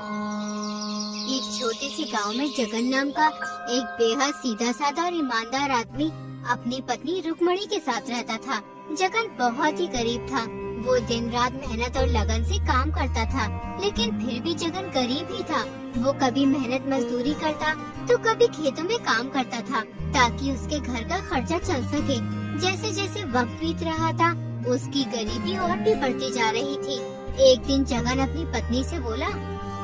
एक छोटे से गांव में जगन नाम का एक बेहद सीधा साधा और ईमानदार आदमी अपनी पत्नी रुक्मणी के साथ रहता था। जगन बहुत ही गरीब था। वो दिन रात मेहनत और लगन से काम करता था, लेकिन फिर भी जगन गरीब ही था। वो कभी मेहनत मजदूरी करता तो कभी खेतों में काम करता था, ताकि उसके घर का खर्चा चल सके। जैसे जैसे वक्त बीत रहा था, उसकी गरीबी और भी बढ़ती जा रही थी। एक दिन जगन अपनी पत्नी से बोला,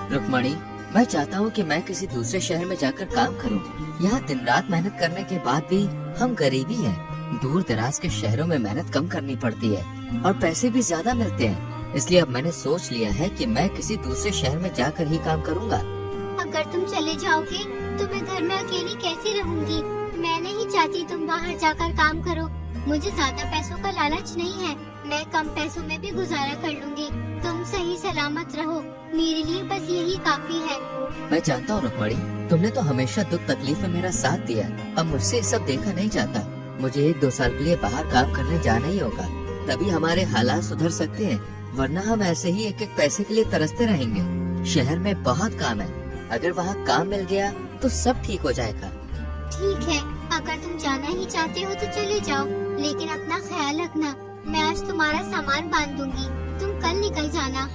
रुक्मणी, मैं चाहता हूँ कि मैं किसी दूसरे शहर में जाकर काम करूँ। यहाँ दिन रात मेहनत करने के बाद भी हम गरीबी हैं। दूर दराज के शहरों में मेहनत कम करनी पड़ती है और पैसे भी ज्यादा मिलते हैं। इसलिए अब मैंने सोच लिया है कि मैं किसी दूसरे शहर में जाकर ही काम करूँगा। अगर तुम चले जाओगे तो मैं घर में अकेली कैसे रहूँगी? मैं नहीं चाहती तुम बाहर जाकर काम करो। मुझे ज्यादा पैसों का लालच नहीं है। मैं कम पैसों में भी गुजारा कर लूँगी। तुम सही सलामत रहो, मेरे लिए बस यही काफी है। मैं जानता हूँ रुक्मणी, तुमने तो हमेशा दुख तकलीफ में मेरा साथ दिया। अब मुझसे सब देखा नहीं जाता। मुझे 1-2 साल के लिए बाहर काम करने जाना ही होगा, तभी हमारे हालात सुधर सकते हैं। वरना हम ऐसे ही एक एक पैसे के लिए तरसते रहेंगे। शहर में बहुत काम है, अगर वहाँ काम मिल गया तो सब ठीक हो जाएगा। ठीक है, अगर तुम जाना ही चाहते हो तो चले जाओ, लेकिन अपना ख्याल रखना। मैं आज तुम्हारा सामान बांध दूंगी, तुम कल निकल जाना।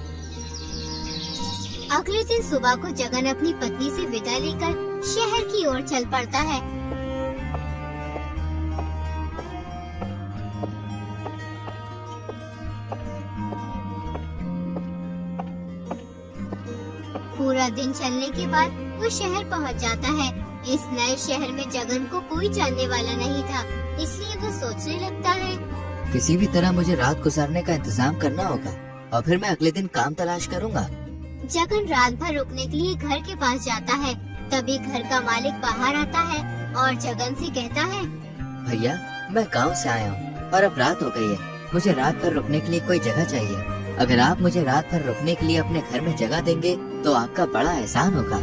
अगले दिन सुबह को जगन अपनी पत्नी से विदा लेकर शहर की ओर चल पड़ता है। पूरा दिन चलने के बाद वो शहर पहुंच जाता है। इस नए शहर में जगन को कोई जानने वाला नहीं था, इसलिए वो सोचने लगता है, किसी भी तरह मुझे रात गुजारने का इंतजाम करना होगा और फिर मैं अगले दिन काम तलाश करूँगा। जगन रात भर रुकने के लिए घर के पास जाता है। तभी घर का मालिक बाहर आता है और जगन से कहता है, भैया, मैं गांव से आया हूँ और अब रात हो गई है। मुझे रात भर रुकने के लिए कोई जगह चाहिए। अगर आप मुझे रात भर रुकने के लिए अपने घर में जगह देंगे तो आपका बड़ा एहसान होगा।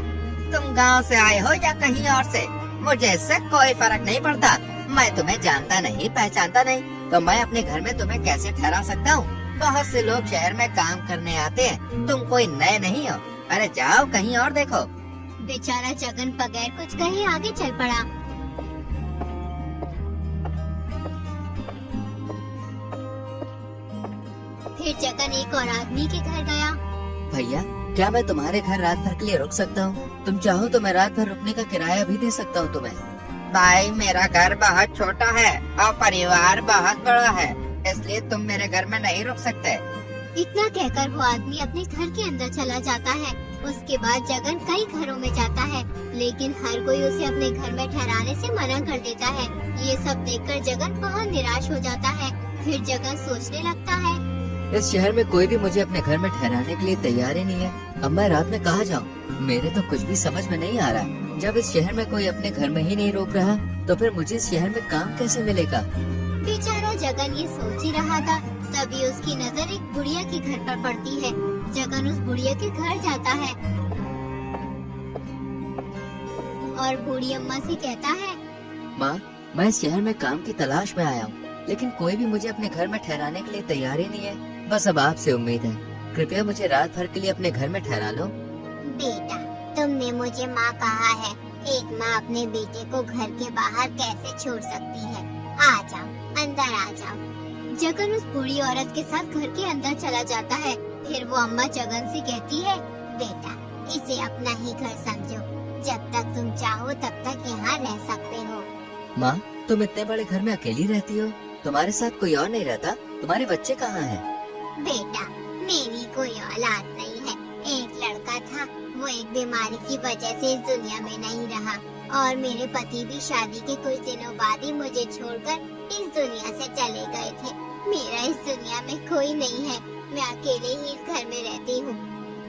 तुम गांव से आए हो या कहीं और से, मुझे इससे कोई फर्क नहीं पड़ता। मैं तुम्हें जानता नहीं, पहचानता नहीं, तो मैं अपने घर में तुम्हें कैसे ठहरा सकता हूँ? बहुत से लोग शहर में काम करने आते हैं, तुम कोई नए नहीं हो। अरे जाओ कहीं और देखो। बेचारा जगन बगैर कुछ कहे आगे चल पड़ा। फिर जगन एक और आदमी के घर गया। भैया, क्या मैं तुम्हारे घर रात भर के लिए रुक सकता हूँ? तुम चाहो तो मैं रात भर रुकने का किराया भी दे सकता हूँ तुम्हें। भाई, मेरा घर बहुत छोटा है और परिवार बहुत बड़ा है, इसलिए तुम मेरे घर में नहीं रुक सकते। इतना कहकर वो आदमी अपने घर के अंदर चला जाता है। उसके बाद जगन कई घरों में जाता है, लेकिन हर कोई उसे अपने घर में ठहराने से मना कर देता है। ये सब देखकर जगन बहुत निराश हो जाता है। फिर जगन सोचने लगता है, इस शहर में कोई भी मुझे अपने घर में ठहराने के लिए तैयार ही नहीं है। अब मैं रात में कहाँ जाऊँ? मेरे तो कुछ भी समझ में नहीं आ रहा। जब इस शहर में कोई अपने घर में ही नहीं रोक रहा, तो फिर मुझे इस शहर में काम कैसे मिलेगा? बेचारा जगन ये सोच ही रहा था, तभी उसकी नजर एक बुढ़िया के घर पर पड़ती है। जगन उस बुढ़िया के घर जाता है और बूढ़ी अम्मा से कहता है, माँ, मैं इस शहर में काम की तलाश में आया हूँ, लेकिन कोई भी मुझे अपने घर में ठहराने के लिए तैयार ही नहीं है। बस अब आपसे उम्मीद है, कृपया मुझे रात भर के लिए अपने घर में ठहरा लो। बेटा, तुमने मुझे माँ कहा है। एक माँ अपने बेटे को घर के बाहर कैसे छोड़ सकती है? आ जाओ, अंदर आ जाओ। जगन उस बूढ़ी औरत के साथ घर के अंदर चला जाता है। फिर वो अम्मा जगन से कहती है, बेटा, इसे अपना ही घर समझो। जब तक तुम चाहो तब तक यहाँ रह सकते हो। माँ, तुम इतने बड़े घर में अकेली रहती हो? तुम्हारे साथ कोई और नहीं रहता? तुम्हारे बच्चे कहाँ हैं? बेटा, मेरी कोई औलाद नहीं है। एक लड़का था, वो एक बीमारी की वजह से इस दुनिया में नहीं रहा, और मेरे पति भी शादी के कुछ दिनों बाद ही मुझे छोड़कर इस दुनिया से चले गए थे। मेरा इस दुनिया में कोई नहीं है, मैं अकेले ही इस घर में रहती हूँ।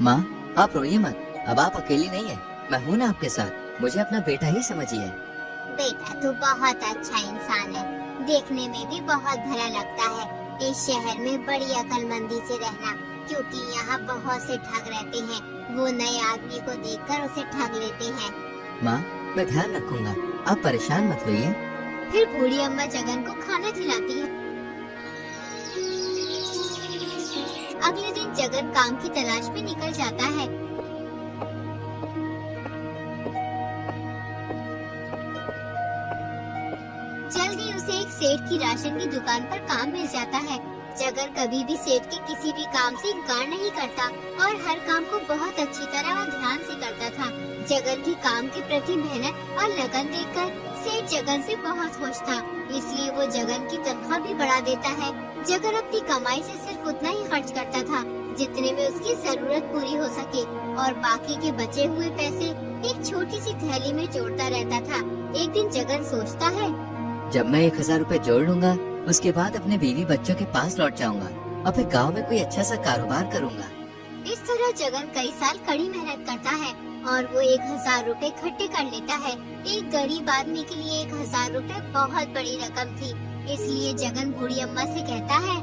माँ, आप रोइए मत, अब आप अकेली नहीं है, मैं हूँ ना आपके साथ। मुझे अपना बेटा ही समझिए। बेटा, तू बहुत अच्छा इंसान है, देखने में भी बहुत भला लगता है। इस शहर में बड़ी अक्लमंदी से रहना, क्योंकि यहाँ बहुत से ठग रहते हैं। वो नए आदमी को देखकर उसे ठग लेते हैं। माँ, मैं ध्यान रखूंगा, आप परेशान मत होइए। फिर बूढ़ी अम्मा जगन को खाना खिलाती है। अगले दिन जगन काम की तलाश में निकल जाता है। सेठ की राशन की दुकान पर काम मिल जाता है। जगन कभी भी सेठ के किसी भी काम से इनकार नहीं करता और हर काम को बहुत अच्छी तरह और ध्यान से करता था। जगन की काम के प्रति मेहनत और लगन देखकर सेठ जगन से बहुत खुश था, इसलिए वो जगन की तनख्वाह भी बढ़ा देता है। जगन अपनी कमाई से सिर्फ उतना ही खर्च करता था जितने में उसकी जरूरत पूरी हो सके और बाकी के बचे हुए पैसे एक छोटी सी थैली में जोड़ता रहता था। एक दिन जगन सोचता है, जब मैं 1000 रुपए जोड़ लूंगा उसके बाद अपने बीवी बच्चों के पास लौट जाऊंगा और फिर गाँव में कोई अच्छा सा कारोबार करूंगा। इस तरह जगन कई साल कड़ी मेहनत करता है और वो 1000 रुपए इकट्ठे कर लेता है। एक गरीब आदमी के लिए 1000 रुपए बहुत बड़ी रकम थी, इसलिए जगन बूढ़ी अम्मा से कहता है,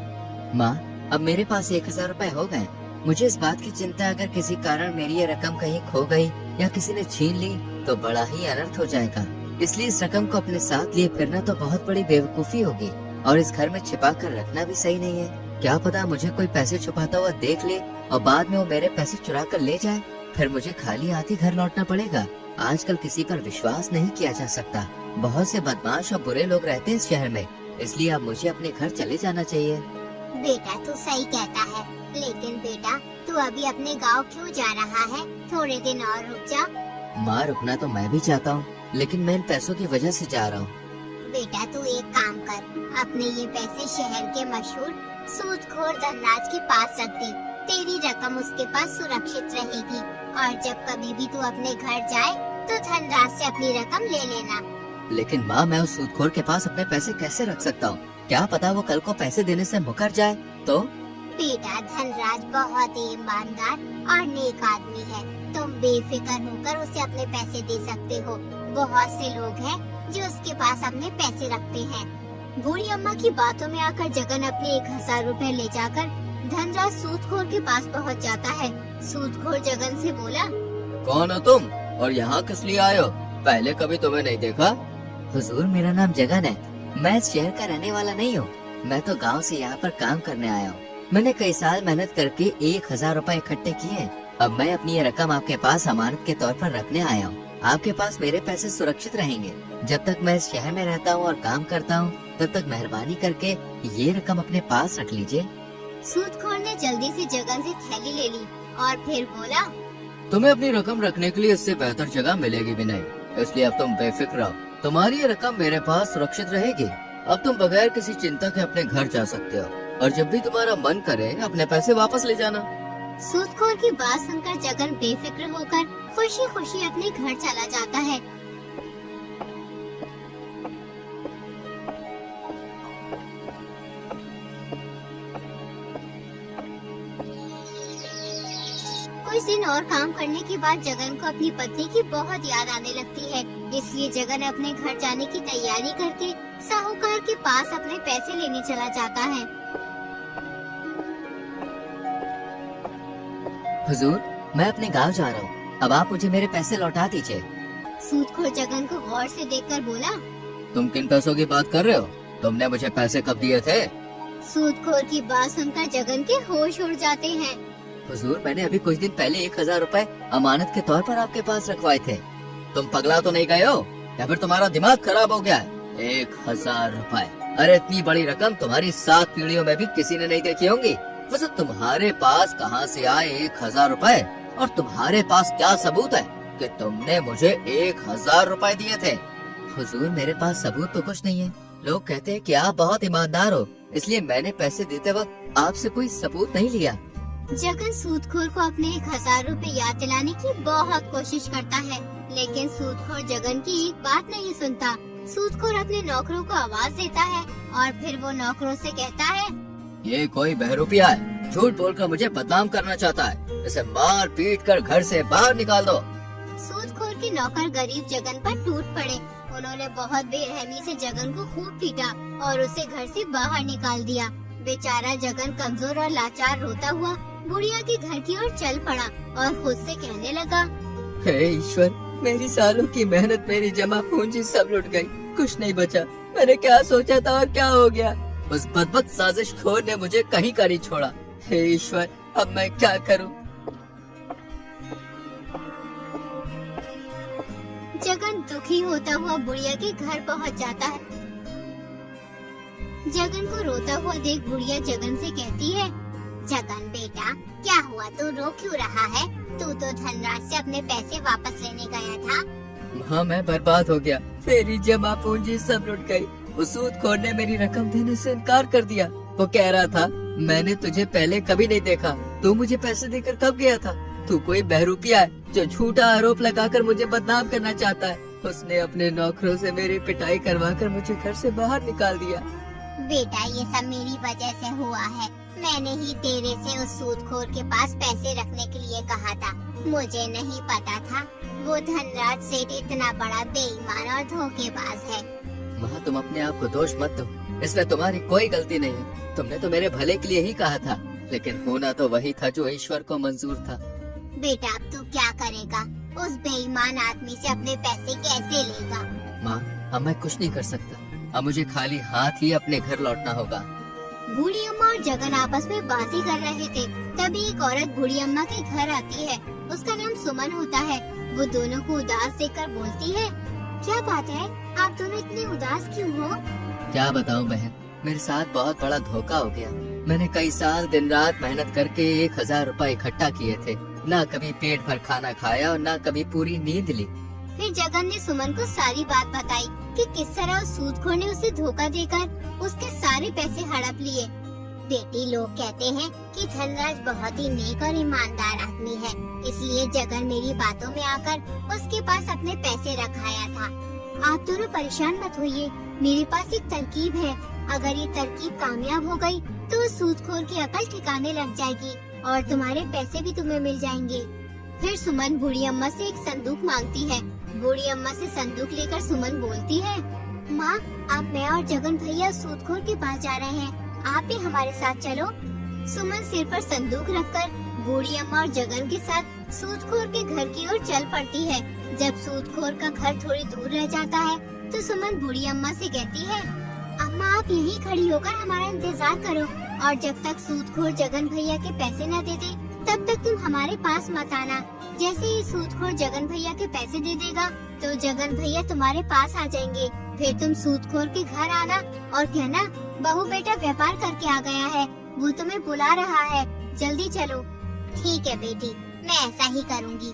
माँ, अब मेरे पास 1000 रुपए हो गए। मुझे इस बात की चिंता अगर किसी कारण मेरी ये रकम कहीं खो गई या किसी ने छीन ली तो बड़ा ही अनर्थ हो जाएगा। इसलिए इस रकम को अपने साथ लिए फिरना तो बहुत बड़ी बेवकूफी होगी और इस घर में छिपा कर रखना भी सही नहीं है। क्या पता मुझे कोई पैसे छुपाता हुआ देख ले और बाद में वो मेरे पैसे चुरा कर ले जाए, फिर मुझे खाली हाथ ही घर लौटना पड़ेगा। आजकल किसी पर विश्वास नहीं किया जा सकता। बहुत से बदमाश और बुरे लोग रहते हैं इस शहर में, इसलिए अब मुझे अपने घर चले जाना चाहिए। बेटा तू सही कहता है, लेकिन बेटा तू अभी अपने गांव क्यों जा रहा है? थोड़े दिन और रुक जा। माँ, रुकना तो मैं भी चाहता हूँ, लेकिन मैं इन पैसों की वजह से जा रहा हूँ। बेटा तू एक काम कर, अपने ये पैसे शहर के मशहूर सूदखोर धनराज के पास रख दे। तेरी रकम उसके पास सुरक्षित रहेगी और जब कभी भी तू अपने घर जाए तो धनराज से अपनी रकम ले लेना। लेकिन माँ, मैं उस सूदखोर के पास अपने पैसे कैसे रख सकता हूँ? क्या पता वो कल को पैसे देने से मुकर जाए तो? बेटा धनराज बहुत ही ईमानदार और नेक आदमी है, तुम बेफिक्र होकर उसे अपने पैसे दे सकते हो। बहुत से लोग हैं जो उसके पास अपने पैसे रखते हैं। बूढ़ी अम्मा की बातों में आकर जगन अपने 1000 रुपए ले जाकर धनराज सूदखोर के पास पहुंच जाता है। सूदखोर जगन से बोला, कौन हो तुम और यहाँ किस लिए आए हो? पहले कभी तुम्हें नहीं देखा। हुजूर, मेरा नाम जगन है। मैं इस शहर का रहने वाला नहीं हूँ। मैं तो गांव से यहाँ पर काम करने आया हूँ। मैंने कई साल मेहनत करके 1000 रुपए इकट्ठे किए हैं। अब मैं अपनी ये रकम आपके पास अमानत के तौर पर रखने आया हूँ। आपके पास मेरे पैसे सुरक्षित रहेंगे। जब तक मैं इस शहर में रहता हूँ और काम करता हूँ, तब तक मेहरबानी करके ये रकम अपने पास रख लीजिए। सूदखोर ने जल्दी से जगन से थैली ले ली और फिर बोला, तुम्हें अपनी रकम रखने के लिए इससे बेहतर जगह मिलेगी भी नहीं, इसलिए अब तुम बेफिक्र रहो। तुम्हारी ये रकम मेरे पास सुरक्षित रहेगी। अब तुम बगैर किसी चिंता के अपने घर जा सकते हो और जब भी तुम्हारा मन करे अपने पैसे वापस ले जाना। सूदखोर की बात सुनकर जगन बेफिक्र होकर खुशी खुशी अपने घर चला जाता है। कुछ दिन और काम करने के बाद जगन को अपनी पत्नी की बहुत याद आने लगती है, इसलिए जगन अपने घर जाने की तैयारी करके साहूकार के पास अपने पैसे लेने चला जाता है। हुजूर, मैं अपने गांव जा रहा हूँ। अब आप मुझे मेरे पैसे लौटा दीजिए। सूदखोर जगन को गौर से देखकर बोला, तुम किन पैसों की बात कर रहे हो? तुमने मुझे पैसे कब दिए थे? सूदखोर की बात सुनकर जगन के होश उड़ जाते हैं। हुजूर, मैंने अभी कुछ दिन पहले 1000 रुपए अमानत के तौर पर आपके पास रखवाए थे। तुम पगला तो नहीं गए हो या फिर तुम्हारा दिमाग खराब हो गया है? 1000 रुपए, अरे इतनी बड़ी रकम तुम्हारी 7 पीढ़ियों में भी किसी ने नहीं देखी होंगी। वैसे तुम्हारे पास कहाँ से आए 1000 रुपए और तुम्हारे पास क्या सबूत है कि तुमने मुझे 1000 रुपए दिए थे? हुजूर, मेरे पास सबूत तो कुछ नहीं है। लोग कहते हैं कि आप बहुत ईमानदार हो, इसलिए मैंने पैसे देते वक्त आपसे कोई सबूत नहीं लिया। जगन सूदखोर को अपने 1000 रुपए याद दिलाने की बहुत कोशिश करता है, लेकिन सूदखोर जगन की एक बात नहीं सुनता। सूदखोर अपने नौकरों को आवाज देता है और फिर वो नौकरों से कहता है, ये कोई बहरूपिया है, झूठ बोलकर मुझे बदनाम करना चाहता है। इसे मार पीट कर घर से बाहर निकाल दो। सूदखोर के नौकर गरीब जगन पर टूट पड़े। उन्होंने बहुत बेरहमी से जगन को खूब पीटा और उसे घर से बाहर निकाल दिया। बेचारा जगन कमजोर और लाचार रोता हुआ बुढ़िया के घर की ओर चल पड़ा और खुद से कहने लगा, हे ईश्वर, मेरी सालों की मेहनत, मेरी जमा पूंजी सब लुट गई। कुछ नहीं बचा। मैंने क्या सोचा था और क्या हो गया? उस बदबख्त साजिशखोर ने मुझे कहीं का नहीं छोड़ा। हे ईश्वर, अब मैं क्या करूं? जगन दुखी होता हुआ बुढ़िया के घर पहुंच जाता है। जगन को रोता हुआ देख बुढ़िया जगन से कहती है, जगन बेटा क्या हुआ, तू रो क्यों रहा है? तू तो धनराज से अपने पैसे वापस लेने गया था। हाँ, मैं बर्बाद हो गया, मेरी जमा पूंजी सब लुट गई। उस सूदखोर ने मेरी रकम देने से इनकार कर दिया। वो कह रहा था, मैंने तुझे पहले कभी नहीं देखा, तू मुझे पैसे देकर कब गया था? तू कोई बहरूपिया है जो झूठा आरोप लगाकर मुझे बदनाम करना चाहता है। उसने अपने नौकरों से मेरी पिटाई करवाकर मुझे घर से बाहर निकाल दिया। बेटा ये सब मेरी वजह से हुआ है। मैंने ही तेरे से उस सूदखोर के पास पैसे रखने के लिए कहा था। मुझे नहीं पता था वो धनराज सेठ इतना बड़ा बेईमान और धोखेबाज है। माँ, तुम अपने आप को दोष मत दो, इसमें तुम्हारी कोई गलती नहीं है। तुमने तो मेरे भले के लिए ही कहा था, लेकिन होना तो वही था जो ईश्वर को मंजूर था। बेटा अब तू क्या करेगा? उस बेईमान आदमी से अपने पैसे कैसे लेगा? माँ, अब मैं कुछ नहीं कर सकता। अब मुझे खाली हाथ ही अपने घर लौटना होगा। बूढ़ी अम्मा और जगन आपस में बातें कर रहे थे। तभी एक औरत बूढ़ी अम्मा के घर आती है। उसका नाम सुमन होता है। वो दोनों को उदास देखकर बोलती है, क्या बात है, आप दोनों इतने उदास क्यों हो? क्या बताऊं बहन, मेरे साथ बहुत बड़ा धोखा हो गया। मैंने कई साल दिन रात मेहनत करके 1000 रुपए इकट्ठा किए थे। ना कभी पेट भर खाना खाया और ना कभी पूरी नींद ली। फिर जगन ने सुमन को सारी बात बताई कि किस तरह उस सूदखोर ने उसे धोखा देकर उसके सारे पैसे हड़प लिए। बेटी, लोग कहते हैं कि धनराज बहुत ही नेक और ईमानदार आदमी है, इसलिए जगन मेरी बातों में आकर उसके पास अपने पैसे रखाया था। आप दोनों परेशान मत होइए, मेरे पास एक तरकीब है। अगर ये तरकीब कामयाब हो गई तो उस सूदखोर की अकल ठिकाने लग जाएगी और तुम्हारे पैसे भी तुम्हें मिल जाएंगे। फिर सुमन बूढ़ी अम्मा से एक संदूक मांगती है। बूढ़ी अम्मा से संदूक लेकर सुमन बोलती है, माँ, अब मैं और जगन भैया सूदखोर के पास जा रहे हैं, आप भी हमारे साथ चलो। सुमन सिर पर संदूक रखकर बूढ़ी अम्मा और जगन के साथ सूदखोर के घर की ओर चल पड़ती है। जब सूदखोर का घर थोड़ी दूर रह जाता है तो सुमन बूढ़ी अम्मा से कहती है, अम्मा आप यहीं खड़ी होकर हमारा इंतजार करो और जब तक सूदखोर जगन भैया के पैसे न दे दे तब तक तुम हमारे पास मत आना। जैसे ही सूदखोर जगन भैया के पैसे दे देगा तो जगन भैया तुम्हारे पास आ जाएंगे। फिर तुम सूदखोर के घर आना और कहना, बहू बेटा व्यापार करके आ गया है, वो तुम्हें बुला रहा है, जल्दी चलो। ठीक है बेटी, मैं ऐसा ही करूँगी।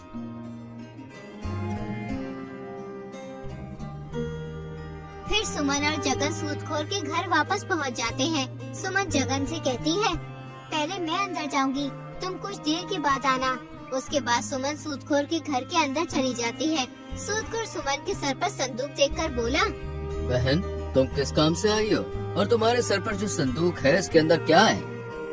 फिर सुमन और जगन सूदखोर के घर वापस पहुंच जाते हैं। सुमन जगन से कहती है, पहले मैं अंदर जाऊंगी, तुम कुछ देर के बाद आना। उसके बाद सुमन सूदखोर के घर के अंदर चली जाती है। सूदखोर सुमन के सर पर संदूक देखकर बोला, बहन, तुम किस काम से आई हो और तुम्हारे सर पर जो संदूक है इसके अंदर क्या है?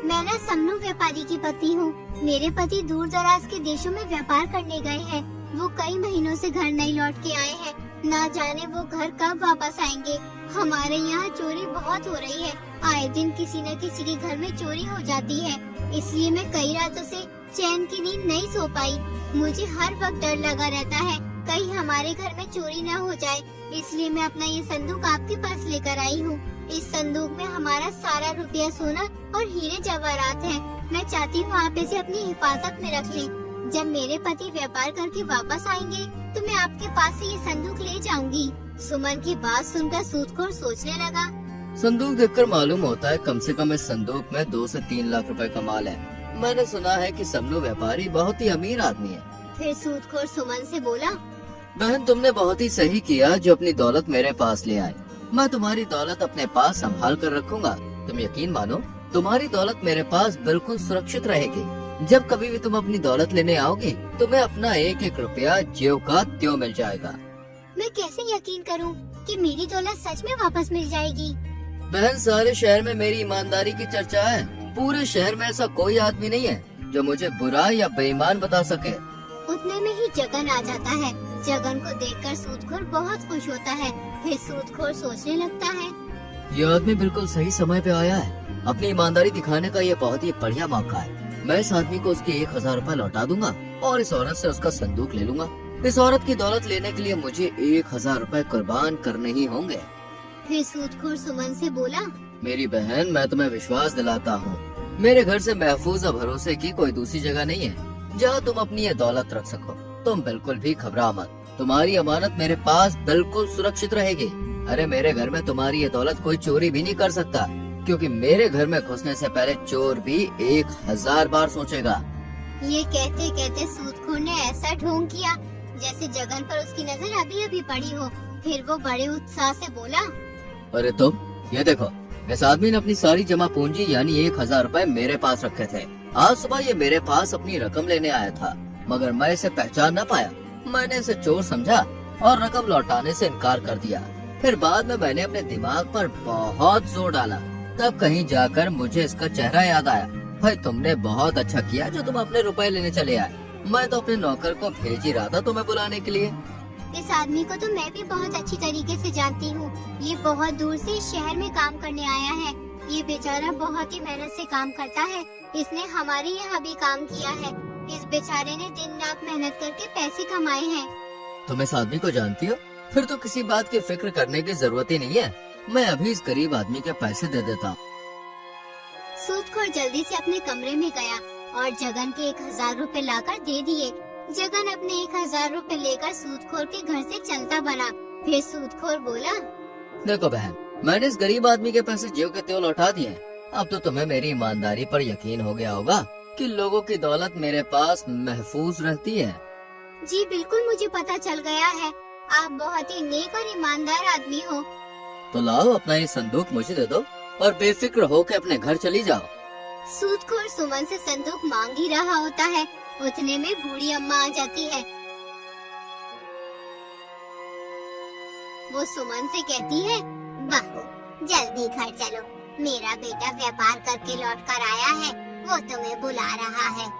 मैं ना समनू व्यापारी की पत्नी हूँ। मेरे पति दूर दराज के देशों में व्यापार करने गए हैं। वो कई महीनों से घर नहीं लौट के आए हैं। ना जाने वो घर कब वापस आएंगे। हमारे यहाँ चोरी बहुत हो रही है। आए दिन किसी न किसी के घर में चोरी हो जाती है, इसलिए मैं कई रातों से चैन की नींद नहीं सो पाई। मुझे हर वक्त डर लगा रहता है कहीं हमारे घर में चोरी न हो जाए, इसलिए मैं अपना ये संदूक आपके पास लेकर आई हूँ। इस संदूक में हमारा सारा रुपया, सोना और हीरे जवाहरात है। मैं चाहती हूँ आप इसे अपनी हिफाजत में रख लें। जब मेरे पति व्यापार करके वापस आएंगे तो मैं आपके पास से ये संदूक ले जाऊंगी। सुमन की बात सुनकर सूदखोर सोचने लगा, संदूक देखकर मालूम होता है कम से कम इस संदूक में 2 से 3 लाख रुपए का माल है। मैंने सुना है कि समनू व्यापारी बहुत ही अमीर आदमी है। फिर सूदखोर सुमन से बोला, बहन, तुमने बहुत ही सही किया जो अपनी दौलत मेरे पास ले आए। मैं तुम्हारी दौलत अपने पास संभाल कर रखूंगा। तुम यकीन मानो, तुम्हारी दौलत मेरे पास बिल्कुल सुरक्षित रहेगी। जब कभी भी तुम अपनी दौलत लेने आओगी तुम्हें अपना 1-1 रुपया ज्यों का त्यों मिल जाएगा। मैं कैसे यकीन करूं कि मेरी दौलत सच में वापस मिल जाएगी? बहन, सारे शहर में मेरी ईमानदारी की चर्चा है। पूरे शहर में ऐसा कोई आदमी नहीं है जो मुझे बुरा या बेईमान बता सके। उतने में ही जगन आ जाता है। जगन को देखकर सूदखोर बहुत खुश होता है। फिर सूदखोर सोचने लगता है, ये आदमी बिल्कुल सही समय पे आया है। अपनी ईमानदारी दिखाने का ये बहुत ही बढ़िया मौका है। मैं इस आदमी को उसके 1000 रुपए लौटा दूंगा और इस औरत से उसका संदूक ले लूंगा। इस औरत की दौलत लेने के लिए मुझे 1000 रुपए कुर्बान करने ही होंगे। फिर सूदखोर सुमन से बोला, मेरी बहन, मैं तुम्हें विश्वास दिलाता हूँ, मेरे घर से महफूज और भरोसे की कोई दूसरी जगह नहीं है जहाँ तुम अपनी ये दौलत रख सको। तुम बिल्कुल भी घबरा मत, तुम्हारी अमानत मेरे पास बिल्कुल सुरक्षित रहेगी। अरे मेरे घर में तुम्हारी ये दौलत कोई चोरी भी नहीं कर सकता, क्योंकि मेरे घर में घुसने से पहले चोर भी 1000 बार सोचेगा। ये कहते कहते सूदखोर ने ऐसा ढोंग किया जैसे जगन पर उसकी नजर अभी अभी पड़ी हो। फिर वो बड़े उत्साह से बोला, अरे तुम ये देखो, इस आदमी ने अपनी सारी जमा पूंजी यानी 1000 रुपए मेरे पास रखे थे। आज सुबह ये मेरे पास अपनी रकम लेने आया था, मगर मैं इसे पहचान न पाया। मैंने इसे चोर समझा और रकम लौटाने से इनकार कर दिया। फिर बाद में मैंने अपने दिमाग पर बहुत जोर डाला, तब कहीं जाकर मुझे इसका चेहरा याद आया। भाई तुमने बहुत अच्छा किया जो तुम अपने रुपए लेने चले आए। मैं तो अपने नौकर को भेज ही रहा था तुम्हें बुलाने के लिए। इस आदमी को तो मैं भी बहुत अच्छी तरीके से जानती हूँ। ये बहुत दूर से इस शहर में काम करने आया है। ये बेचारा बहुत ही मेहनत से काम करता है। इसने हमारे यहाँ भी काम किया है। इस बेचारे ने दिन रात मेहनत करके पैसे कमाए हैं। तुम इस आदमी को जानती हो? फिर तो किसी बात की फिक्र करने की जरूरत ही नहीं है। मैं अभी इस गरीब आदमी के पैसे दे देता हूँ। सूदखोर जल्दी से अपने कमरे में गया और जगन के 1000 रुपए लाकर दे दिए। जगन अपने 1000 रुपए लेकर सूदखोर के घर से चलता बना। फिर सूदखोर बोला, देखो बहन, मैंने इस गरीब आदमी के पैसे ज्यों के त्यों लौटा दिए। अब तो तुम्हें मेरी ईमानदारी पर यकीन हो गया होगा कि लोगों की दौलत मेरे पास महफूज रहती है। जी बिल्कुल, मुझे पता चल गया है। आप बहुत ही नेक और ईमानदार आदमी हो। तो लाओ अपना ये संदूक मुझे दे दो और बेफिक्र होकर अपने घर चली जाओ। सूदखोर सुमन से संदूक मांग ही रहा होता है, उतने में बूढ़ी अम्मा आ जाती है। वो सुमन से कहती है, बहू जल्दी घर चलो, मेरा बेटा व्यापार करके लौट कर आया है, वो तुम्हें बुला रहा है।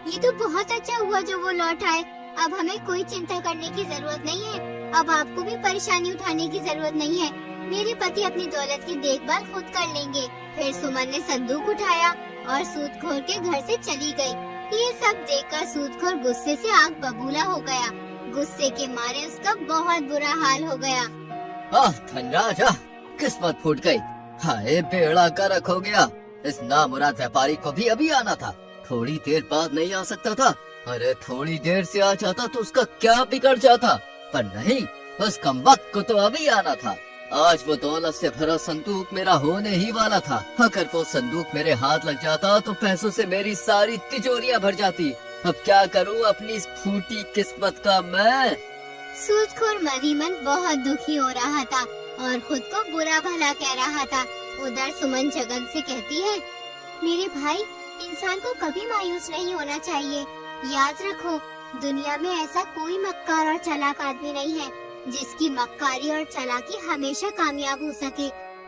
ये तो बहुत अच्छा हुआ जो वो लौट आए। अब हमें कोई चिंता करने की जरूरत नहीं है। अब आपको भी परेशानी उठाने की जरूरत नहीं है। मेरे पति अपनी दौलत की देखभाल खुद कर लेंगे। फिर सुमन ने संदूक उठाया और सूदखोर के घर से चली गई। ये सब देखकर सूदखोर गुस्से से आग बबूला हो गया। गुस्से के मारे उसका बहुत बुरा हाल हो गया। धनराज, किस्मत फूट गई। हाय बेड़ा गर्क हो गया। इस नामुराद व्यापारी को भी अभी आना था, थोड़ी देर बाद नहीं आ सकता था। अरे थोड़ी देर से आ जाता तो उसका क्या बिगड़ जाता, पर नहीं, उस कमबख्त को तो अभी आना था। आज वो दौलत से भरा संदूक मेरा होने ही वाला था। अगर वो संदूक मेरे हाथ लग जाता तो पैसों से मेरी सारी तिजोरियां भर जाती। अब क्या करूं अपनी इस फूटी किस्मत का मैं। सूदखोर मन ही मन बहुत दुखी हो रहा था और खुद को बुरा भला कह रहा था। उधर सुमन जगन से कहती है, मेरे भाई, इंसान को कभी मायूस नहीं होना चाहिए। याद रखो, दुनिया में ऐसा कोई मक्कार और चालाक आदमी नहीं है जिसकी मक्कारी और चालाकी हमेशा कामयाब हो सके।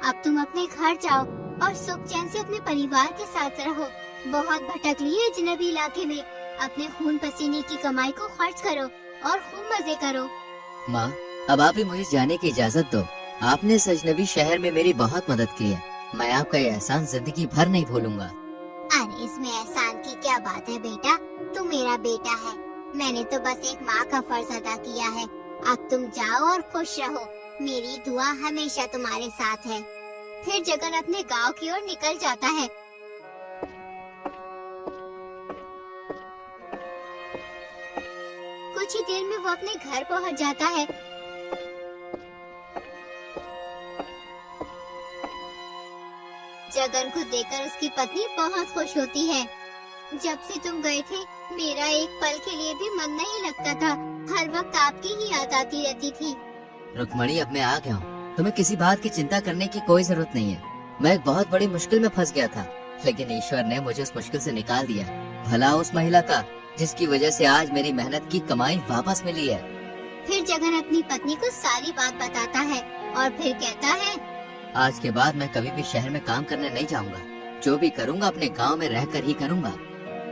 अब तुम अपने घर जाओ और सुख चैन से अपने परिवार के साथ रहो। बहुत भटक लिए अजनबी इलाके में। अपने खून पसीने की कमाई को खर्च करो और खूब मजे करो। माँ, अब आप ही मुझे जाने की इजाजत दो। आपने इस अजनबी शहर में मेरी बहुत मदद की है। मैं आपका ये एहसान जिंदगी भर नहीं भूलूंगा। अरे इसमें एहसान की क्या बात है बेटा, तू मेरा बेटा है। मैंने तो बस एक माँ का फर्ज अदा किया है। अब तुम जाओ और खुश रहो। मेरी दुआ हमेशा तुम्हारे साथ है। फिर जगन अपने गांव की ओर निकल जाता है। कुछ ही देर में वो अपने घर पहुंच जाता है। जगन को देखकर उसकी पत्नी बहुत खुश होती है। जब से तुम गए थे, मेरा एक पल के लिए भी मन नहीं लगता था। हर वक्त आपकी ही याद आती रहती थी। रुक्मणी, अब मैं आ गया हूँ। तुम्हें किसी बात की चिंता करने की कोई जरूरत नहीं है। मैं एक बहुत बड़ी मुश्किल में फंस गया था, लेकिन ईश्वर ने मुझे उस मुश्किल से निकाल दिया। भला उस महिला का जिसकी वजह से आज मेरी मेहनत की कमाई वापस मिली है। फिर जगन अपनी पत्नी को सारी बात बताता है और फिर कहता है, आज के बाद मैं कभी भी शहर में काम करने नहीं जाऊंगा। जो भी करूंगा अपने गांव में रहकर ही करूंगा।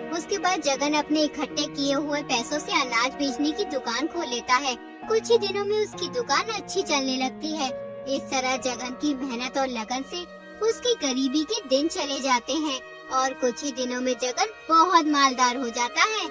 उसके बाद जगन अपने इकट्ठे किए हुए पैसों से अनाज बेचने की दुकान खोल लेता है। कुछ ही दिनों में उसकी दुकान अच्छी चलने लगती है। इस तरह जगन की मेहनत और लगन से उसकी गरीबी के दिन चले जाते हैं और कुछ ही दिनों में जगन बहुत मालदार हो जाता है।